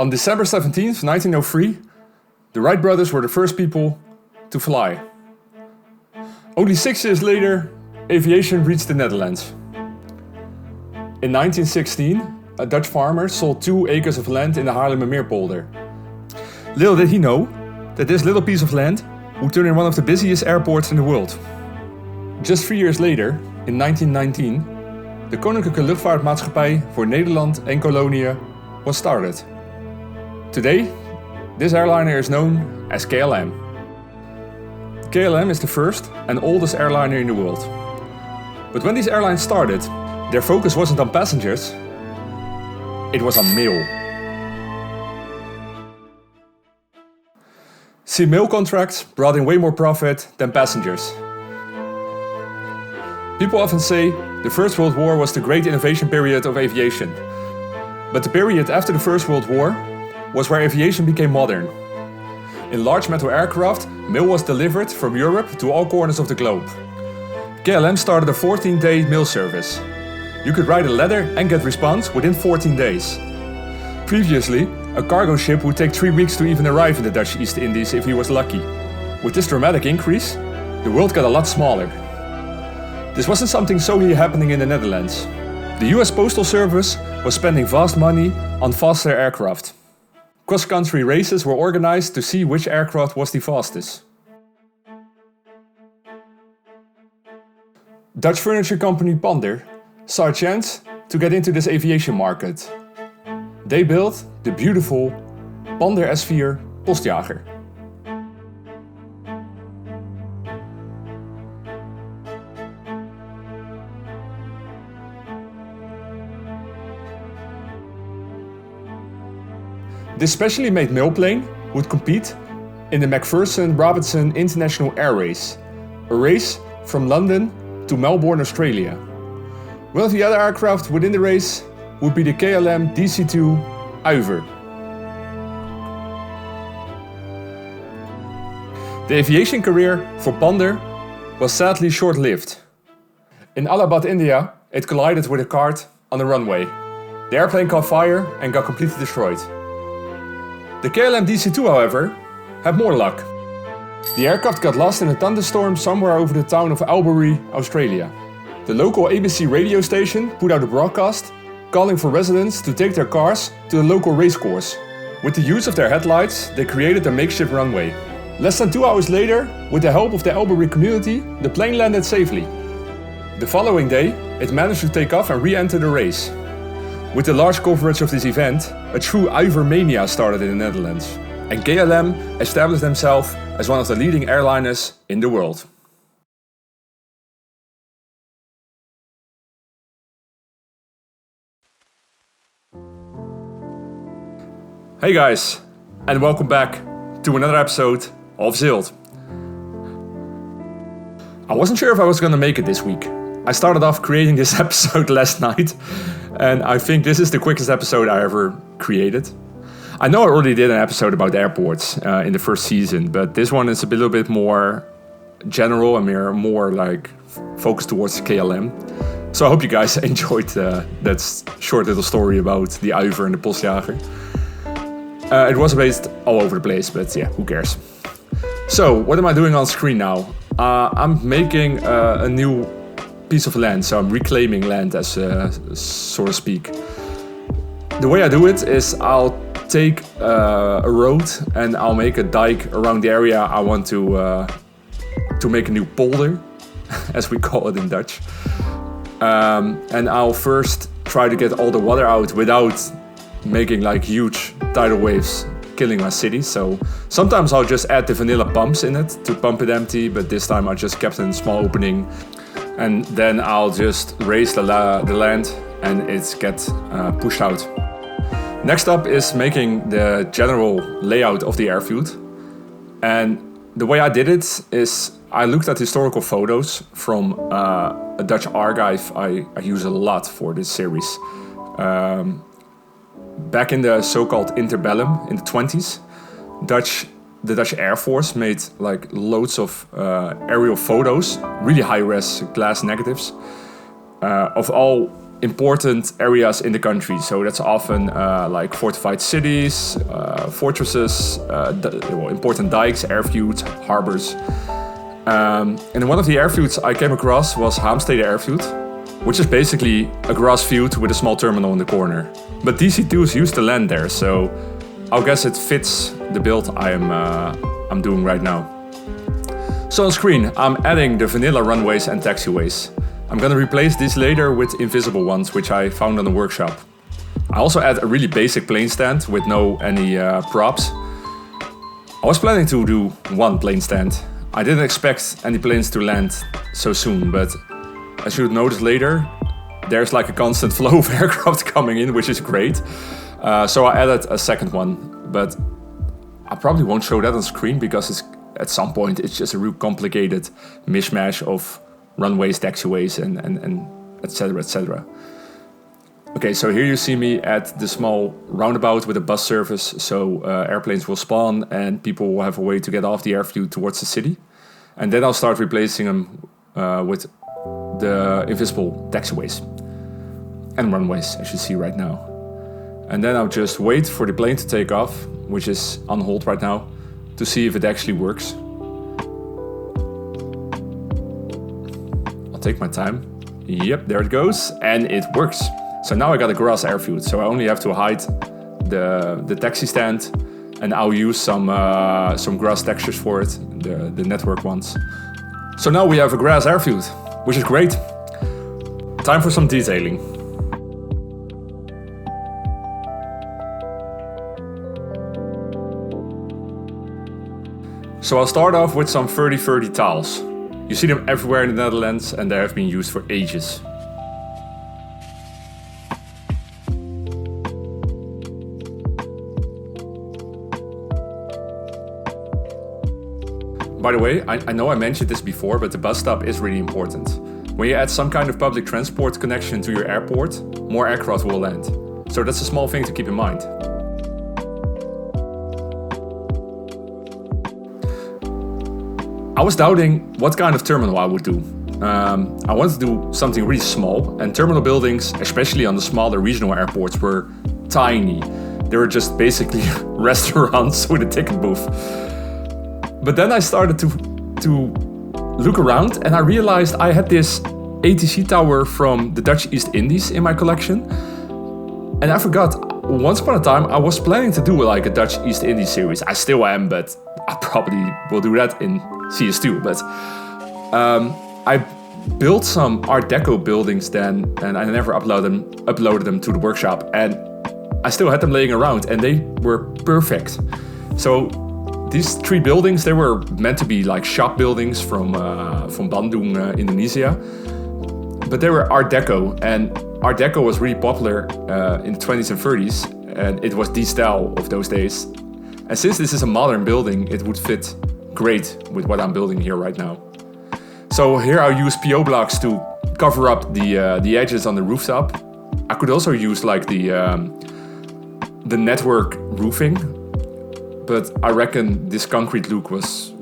On December 17th, 1903, the Wright brothers were the first people to fly. Only 6 years later, aviation reached the Netherlands. In 1916, a Dutch farmer sold 2 acres of land in the Haarlemmermeerpolder. Little did he know that this little piece of land would turn in one of the busiest airports in the world. Just 3 years later, in 1919, de Koninklijke Luchtvaartmaatschappij voor Nederland en Koloniën was started. Today, this airliner is known as KLM. KLM is the first and oldest airliner in the world. But when these airlines started, their focus wasn't on passengers, it was on mail. See, mail contracts brought in way more profit than passengers. People often say the First World War was the great innovation period of aviation. But the period after the First World War was where aviation became modern. In large metal aircraft, mail was delivered from Europe to all corners of the globe. KLM started a 14-day mail service. You could write a letter and get response within 14 days. Previously, a cargo ship would take 3 weeks to even arrive in the Dutch East Indies if he was lucky. With this dramatic increase, the world got a lot smaller. This wasn't something solely happening in the Netherlands. The US Postal Service was spending vast money on faster aircraft. Cross-country races were organized to see which aircraft was the fastest. Dutch furniture company Pander saw a chance to get into this aviation market. They built the beautiful Pander S4 Postjager. This specially made mailplane would compete in the McPherson-Robinson International Air Race, a race from London to Melbourne, Australia. One of the other aircraft within the race would be the KLM DC-2 Uiver. The aviation career for Pander was sadly short-lived. In Allahabad, India, it collided with a cart on the runway. The airplane caught fire and got completely destroyed. The KLM DC-2, however, had more luck. The aircraft got lost in a thunderstorm somewhere over the town of Albury, Australia. The local ABC radio station put out a broadcast calling for residents to take their cars to the local racecourse. With the use of their headlights, they created a makeshift runway. Less than 2 hours later, with the help of the Albury community, the plane landed safely. The following day, it managed to take off and re-enter the race. With the large coverage of this event, a true Uiver mania started in the Netherlands, and KLM established themselves as one of the leading airliners in the world. Hey guys, and welcome back to another episode of ZILT. I wasn't sure if I was gonna make it this week. I started off creating this episode last night, and I think this is the quickest episode I ever created. I know I already did an episode about airports in the first season, but this one is a little bit more general and more like focused towards KLM. So I hope you guys enjoyed that short little story about the Uiver and the Postjager. It was based all over the place, but yeah, who cares? So, what am I doing on screen now? I'm making a new piece of land, so I'm reclaiming land, as so to speak. The way I do it is I'll take a road and I'll make a dike around the area I want to make a new polder, as we call it in Dutch. And I'll first try to get all the water out without making like huge tidal waves killing my city. So sometimes I'll just add the vanilla pumps in it to pump it empty, but this time I just kept it in a small opening, and then I'll just raise the land and it gets pushed out. Next up is making the general layout of the airfield, and the way I did it is I looked at historical photos from a Dutch archive I use a lot for this series. Back in the so-called interbellum in the 20s, the Dutch Air Force made like loads of aerial photos, really high-res glass negatives, of all important areas in the country. So that's often like fortified cities, fortresses, important dikes, airfields, harbors. And one of the airfields I came across was Haamstede Airfield, which is basically a grass field with a small terminal in the corner. But DC2s used to land there, so I guess it fits the build I'm doing right now. So on screen, I'm adding the vanilla runways and taxiways. I'm gonna replace these later with invisible ones, which I found on the workshop. I also add a really basic plane stand with any props. I was planning to do one plane stand. I didn't expect any planes to land so soon, but as you'll notice later, there's like a constant flow of aircraft coming in, which is great. So I added a second one, but I probably won't show that on screen because at some point it's just a real complicated mishmash of runways, taxiways, and etc, etc. Okay, so here you see me at the small roundabout with a bus service, so airplanes will spawn and people will have a way to get off the airfield towards the city. And then I'll start replacing them with the invisible taxiways and runways, as you see right now. And then I'll just wait for the plane to take off, which is on hold right now, to see if it actually works. I'll take my time. Yep, there it goes, and it works. So now I got a grass airfield, so I only have to hide the taxi stand, and I'll use some grass textures for it, the network ones. So now we have a grass airfield, which is great. Time for some detailing. So I'll start off with some 30-30 tiles. You see them everywhere in the Netherlands and they have been used for ages. By the way, I know I mentioned this before, but the bus stop is really important. When you add some kind of public transport connection to your airport, more aircraft will land. So that's a small thing to keep in mind. I was doubting what kind of terminal I would do. I wanted to do something really small, and terminal buildings, especially on the smaller regional airports, were tiny. They were just basically restaurants with a ticket booth. But then I started to look around and I realized I had this ATC tower from the Dutch East Indies in my collection. And I forgot, once upon a time I was planning to do like a Dutch East Indies series. I still am, but I probably will do that in CS2. But I built some Art Deco buildings then, and I never uploaded them to the workshop. And I still had them laying around and they were perfect. So these three buildings, they were meant to be like shop buildings from Bandung, Indonesia. But they were Art Deco, and Art Deco was really popular in the 20s and 30s, and it was the style of those days. And since this is a modern building, it would fit great with what I'm building here right now. So here I'll use PO blocks to cover up the edges on the rooftop. I could also use like the network roofing, but I reckon this concrete look was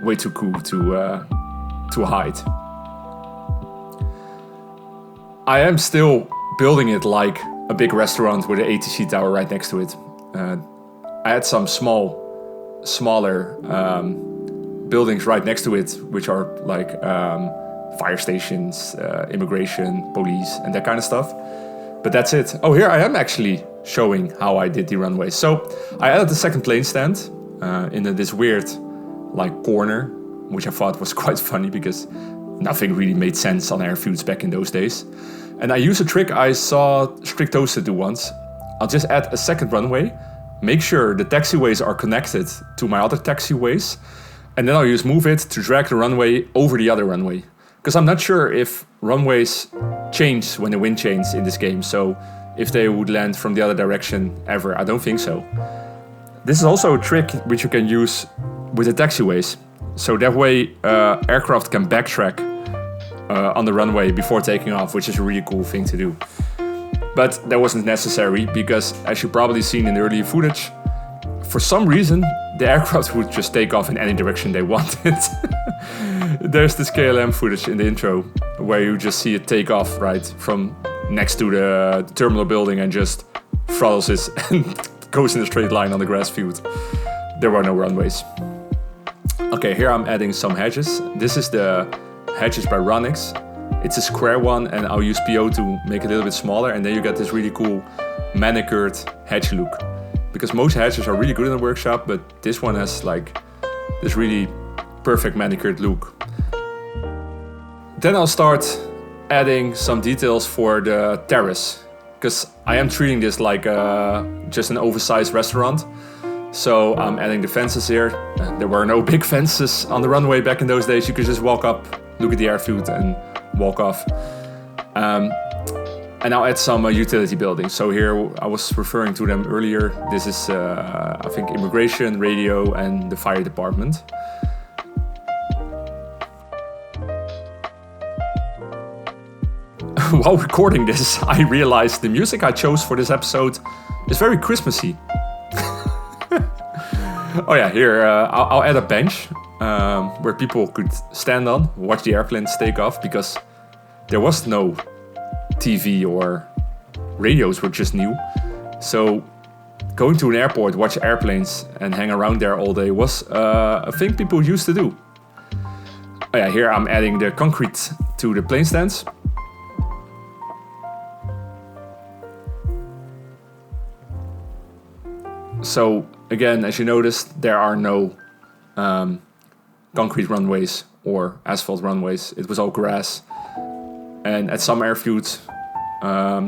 way too cool to hide. I am still building it like a big restaurant with an ATC tower right next to it. I had some smaller buildings right next to it, which are like fire stations, immigration, police, and that kind of stuff. But that's it. Oh, here I am actually showing how I did the runway. So I added the second plane stand in this weird like corner, which I thought was quite funny because nothing really made sense on airfields back in those days. And I used a trick I saw Strictosa do once. I'll just add a second runway, make sure the taxiways are connected to my other taxiways, and then I'll use Move It to drag the runway over the other runway. Because I'm not sure if runways change when the wind changes in this game, so if they would land from the other direction ever, I don't think so. This is also a trick which you can use with the taxiways. So that way aircraft can backtrack on the runway before taking off, which is a really cool thing to do. But that wasn't necessary because, as you've probably seen in the earlier footage, for some reason the aircraft would just take off in any direction they wanted. There's this KLM footage in the intro where you just see it take off right from next to the terminal building and just throttles it and goes in a straight line on the grass field. There were no runways. Okay, here I'm adding some hedges. This is the hedges by Ronix. It's a square one, and I'll use PO to make it a little bit smaller, and then you get this really cool manicured hedge look. Because most hedges are really good in the workshop, but this one has like this really perfect manicured look. Then I'll start adding some details for the terrace, because I am treating this like just an oversized restaurant. So I'm adding the fences here. There were no big fences on the runway back in those days. You could just walk up, look at the airfield and walk off. And I'll add some utility buildings. So here I was referring to them earlier. This is I think immigration, radio and the fire department. While recording this, I realized the music I chose for this episode is very Christmassy. Oh yeah, here I'll add a bench where people could stand on, watch the airplanes take off, because there was no TV or radios were just new. So going to an airport, watch airplanes and hang around there all day was a thing people used to do. Oh yeah, here I'm adding the concrete to the plane stands. So again, as you noticed, there are no concrete runways or asphalt runways. It was all grass. And at some airfields,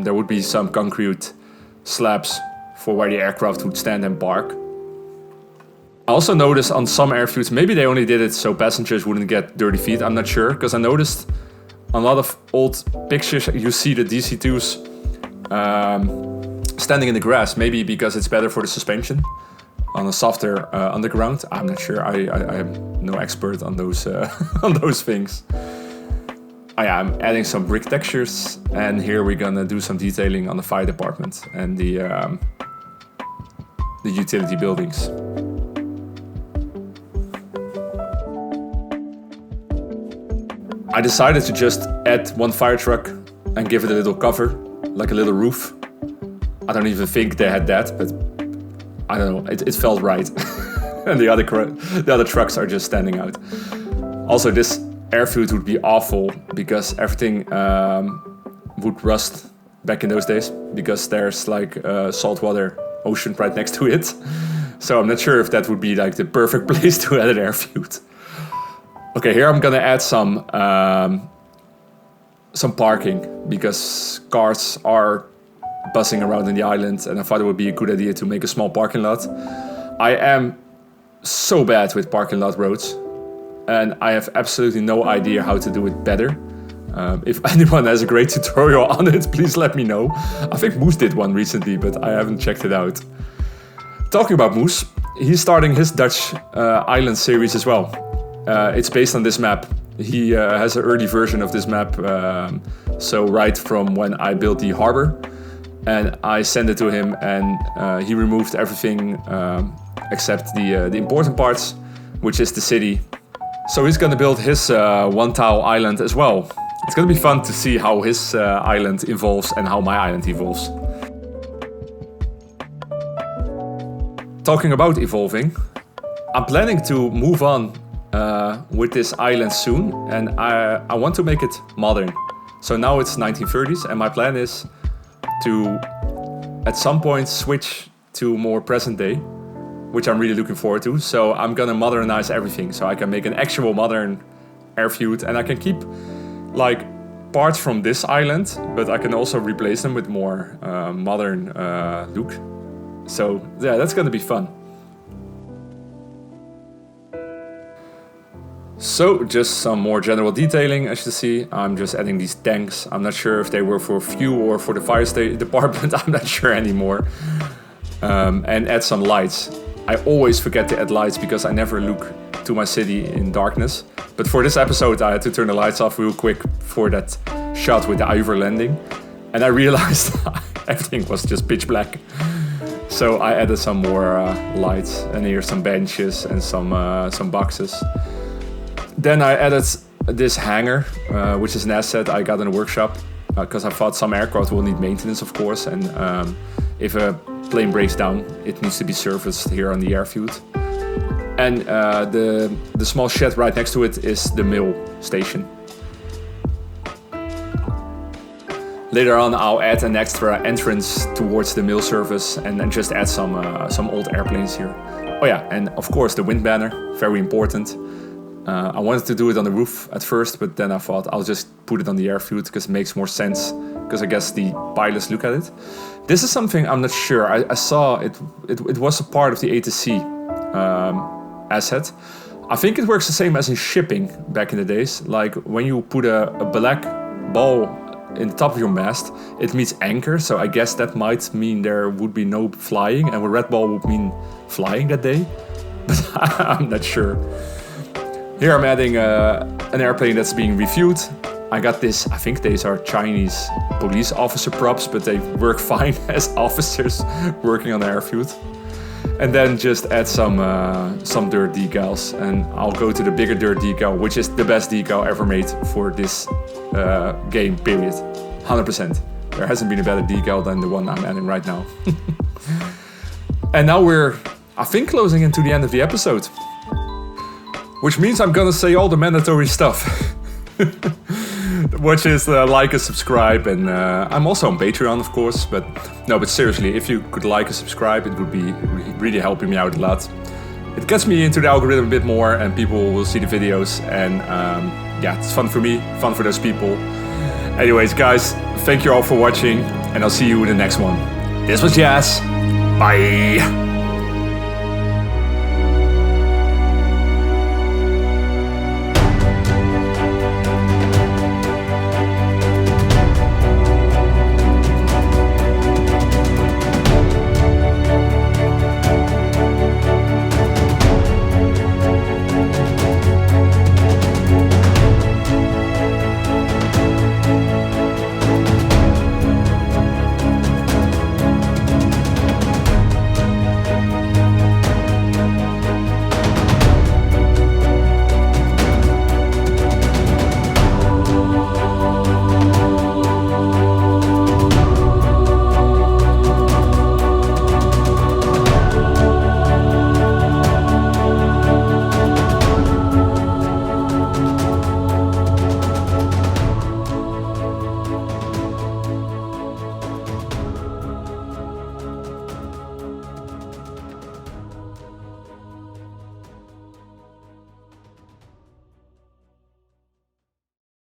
there would be some concrete slabs for where the aircraft would stand and park. I also noticed on some airfields, maybe they only did it so passengers wouldn't get dirty feet. I'm not sure, because I noticed on a lot of old pictures, you see the DC-2s standing in the grass, maybe because it's better for the suspension on a softer underground. I'm not sure. I am no expert on those on those things. Oh yeah, I'm adding some brick textures, and here we're gonna do some detailing on the fire department and the utility buildings. I decided to just add one fire truck and give it a little cover, like a little roof. I don't even think they had that, but I don't know, it felt right. And the other trucks are just standing out. Also, this airfield would be awful because everything would rust back in those days, because there's like a saltwater ocean right next to it. So I'm not sure if that would be like the perfect place to add an airfield. Okay, here I'm gonna add some parking, because cars are buzzing around in the island, and I thought it would be a good idea to make a small parking lot. I am so bad with parking lot roads, and I have absolutely no idea how to do it better. If anyone has a great tutorial on it, please let me know. I think Moose did one recently, but I haven't checked it out. Talking about Moose, he's starting his Dutch island series as well. It's based on this map. He has an early version of this map, so right from when I built the harbor. And I sent it to him, and he removed everything except the important parts, which is the city. So he's gonna build his one-tile island as well. It's gonna be fun to see how his island evolves and how my island evolves. Talking about evolving, I'm planning to move on with this island soon, and I want to make it modern. So now it's 1930s, and my plan is to at some point switch to more present day, which I'm really looking forward to. So I'm gonna modernize everything, so I can make an actual modern airfield, and I can keep like parts from this island, but I can also replace them with more modern look. So yeah, that's gonna be fun. So just some more general detailing, as you see. I'm just adding these tanks. I'm not sure if they were for fuel or for the fire department. I'm not sure anymore. And add some lights. I always forget to add lights because I never look to my city in darkness. But for this episode, I had to turn the lights off real quick for that shot with the Uiver landing. And I realized everything was just pitch black. So I added some more lights, and here's some benches and some boxes. Then I added this hangar, which is an asset I got in a workshop. because I thought some aircraft will need maintenance, of course, and if a plane breaks down, it needs to be serviced here on the airfield. And the small shed right next to it is the mill station. Later on, I'll add an extra entrance towards the mill service and then just add some old airplanes here. Oh yeah, and of course the wind banner, very important. I wanted to do it on the roof at first, but then I thought I'll just put it on the airfield because it makes more sense, because I guess the pilots look at it. This is something I'm not sure. I saw it was a part of the A to C asset. I think it works the same as in shipping back in the days. Like when you put a black ball in the top of your mast, it means anchor, so I guess that might mean there would be no flying, and a red ball would mean flying that day, but I'm not sure. Here I'm adding an airplane that's being reviewed. I got this, I think these are Chinese police officer props, but they work fine as officers working on the airfield. And then just add some dirt decals, and I'll go to the bigger dirt decal, which is the best decal ever made for this game, period. 100%. There hasn't been a better decal than the one I'm adding right now. And now we're, I think, closing into the end of the episode. Which means I'm gonna say all the mandatory stuff. Which is like and subscribe, and I'm also on Patreon, of course, but seriously, if you could like and subscribe, it would be really helping me out a lot. It gets me into the algorithm a bit more, and people will see the videos, and yeah, it's fun for me, fun for those people. Anyways, guys, thank you all for watching, and I'll see you in the next one. This was Jass. Bye!